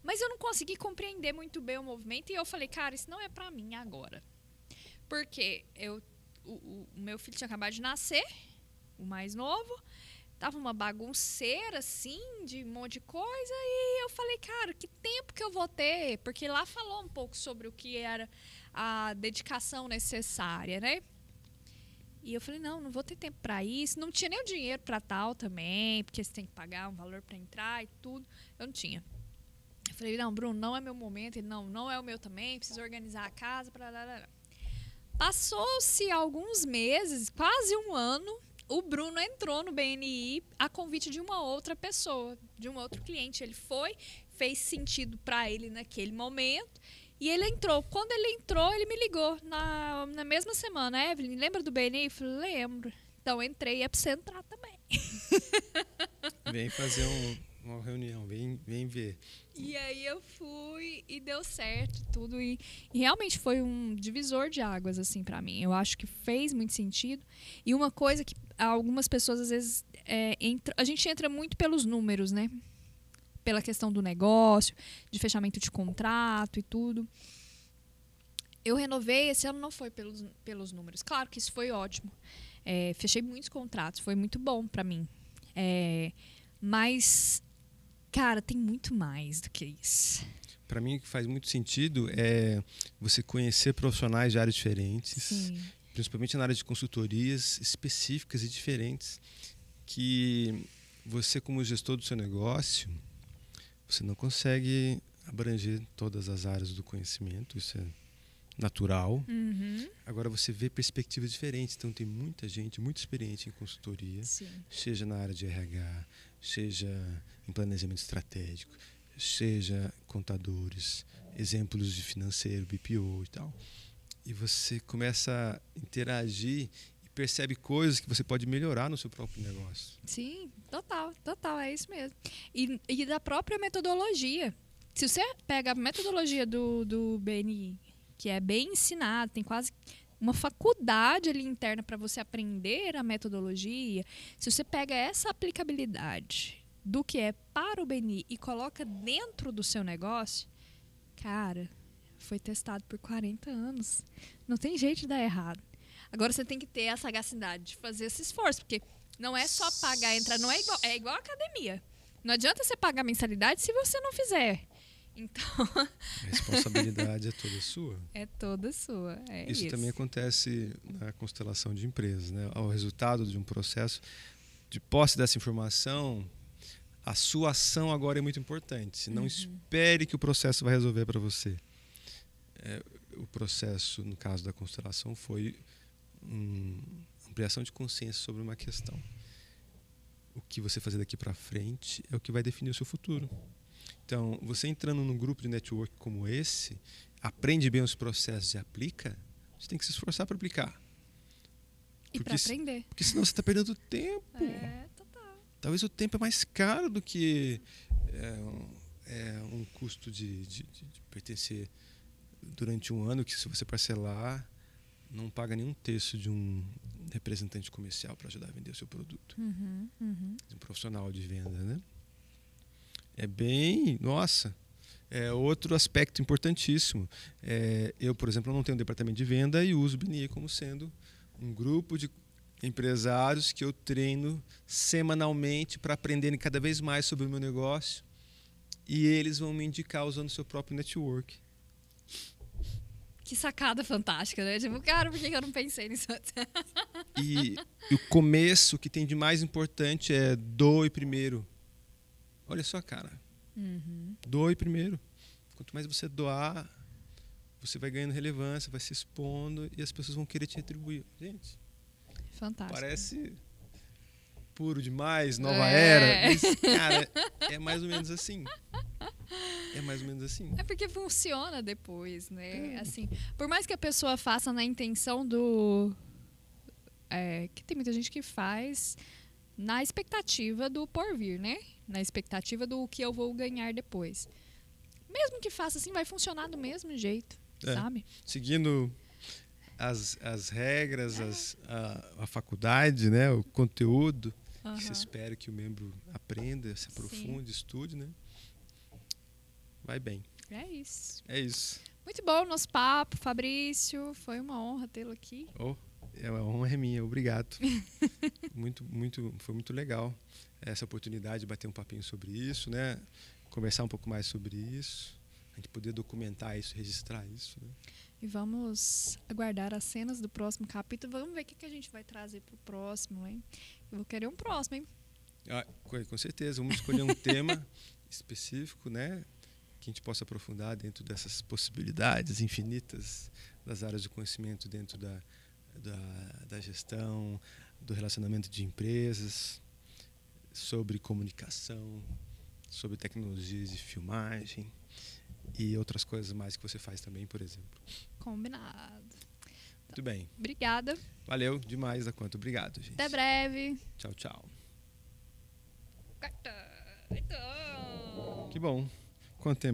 Mas eu não consegui compreender muito bem o movimento e eu falei, cara, isso não é pra mim agora. Porque o meu filho tinha acabado de nascer, o mais novo, tava uma bagunceira, assim, de um monte de coisa, e eu falei, cara, que tempo que eu vou ter? Porque lá falou um pouco sobre o que era a dedicação necessária, né? E eu falei, não vou ter tempo pra isso. Não tinha nem o dinheiro pra tal também, porque você tem que pagar um valor pra entrar e tudo. Eu não tinha. Eu falei, não, Bruno, não é meu momento. Ele, não é o meu também, preciso organizar a casa. Passou-se alguns meses, quase um ano, o Bruno entrou no BNI a convite de uma outra pessoa, de um outro cliente. Ele foi, fez sentido para ele naquele momento e ele entrou. Quando ele entrou, ele me ligou na mesma semana. Evelyn, lembra do BNI? Eu falei, lembro. Então, entrei, é para você entrar também. Vem fazer uma reunião, vem ver. E aí eu fui e deu certo tudo. E realmente foi um divisor de águas, assim, pra mim. Eu acho que fez muito sentido. E uma coisa que algumas pessoas, às vezes, a gente entra muito pelos números, né? Pela questão do negócio, de fechamento de contrato e tudo. Eu renovei, esse ano não foi pelos números. Claro que isso foi ótimo. Fechei muitos contratos, foi muito bom pra mim. Mas... Cara, tem muito mais do que isso. Para mim, o que faz muito sentido é você conhecer profissionais de áreas diferentes, Sim. Principalmente na área de consultorias específicas e diferentes, que você, como gestor do seu negócio, você não consegue abranger todas as áreas do conhecimento, isso é natural. Uhum. Agora você vê perspectivas diferentes, então tem muita gente muito experiente em consultoria, Sim. seja na área de RH, seja em planejamento estratégico, seja contadores, exemplos de financeiro, BPO e tal. e você começa a interagir e percebe coisas que você pode melhorar no seu próprio negócio. Sim, total, é isso mesmo. E da própria metodologia. Se você pega a metodologia do BNI, que é bem ensinado, tem quase uma faculdade ali interna para você aprender a metodologia. Se você pega essa aplicabilidade do que é para o BNI e coloca dentro do seu negócio, cara, foi testado por 40 anos. Não tem jeito de dar errado. Agora você tem que ter a sagacidade de fazer esse esforço, porque não é só pagar, entrar, não é igual a academia. Não adianta você pagar mensalidade se você não fizer. Então, a responsabilidade é toda sua. É toda sua. Isso também acontece na constelação de empresas, né? Ao resultado de um processo de posse dessa informação, a sua ação agora é muito importante. Não espere que o processo vai resolver para você. O processo, no caso da constelação, foi ampliação de consciência sobre uma questão. O que você fazer daqui para frente é o que vai definir o seu futuro. Então, você entrando num grupo de network como esse, aprende bem os processos e aplica, você tem que se esforçar para aplicar. E para aprender. Porque senão você está perdendo tempo. Total. Talvez o tempo é mais caro do que um custo de pertencer durante um ano, que se você parcelar, não paga nenhum terço de um representante comercial para ajudar a vender o seu produto. De um profissional de venda, né? É bem... Nossa! É outro aspecto importantíssimo. Eu, por exemplo, não tenho um departamento de venda e uso o BNI como sendo um grupo de empresários que eu treino semanalmente para aprenderem cada vez mais sobre o meu negócio, e eles vão me indicar usando o seu próprio network. Que sacada fantástica, né? Tipo, cara, por que eu não pensei nisso antes? E o começo, o que tem de mais importante é doe primeiro. Olha só, cara. Doe primeiro. Quanto mais você doar, você vai ganhando relevância, vai se expondo e as pessoas vão querer te retribuir. Gente, fantástico. Parece puro demais, nova era. Mas, cara, é mais ou menos assim. É mais ou menos assim. É porque funciona depois, né? Assim, por mais que a pessoa faça na intenção do... que tem muita gente que faz na expectativa do porvir, né? Na expectativa do que eu vou ganhar depois. Mesmo que faça assim, vai funcionar do mesmo jeito, sabe? Seguindo as regras, a faculdade, né? O conteúdo que você espera que o membro aprenda, se aprofunde, estude, né? Vai bem. É isso. É isso. Muito bom o nosso papo, Fabrício. Foi uma honra tê-lo aqui. A honra é minha, obrigado. Foi muito legal essa oportunidade de bater um papinho sobre isso, né? Conversar um pouco mais sobre isso, a gente poder documentar isso, registrar isso, né? E vamos aguardar as cenas do próximo capítulo. Vamos ver o que a gente vai trazer para o próximo, hein? Eu vou querer um próximo, hein? Com certeza. Vamos escolher um tema específico, né? Que a gente possa aprofundar dentro dessas possibilidades infinitas das áreas de conhecimento dentro da gestão, do relacionamento de empresas, sobre comunicação, sobre tecnologias de filmagem e outras coisas mais que você faz também, por exemplo. Combinado. Muito bem. Obrigada. Valeu demais, da quanto. Obrigado, gente. Até breve. Tchau, tchau. Então. Que bom. Quanto tempo?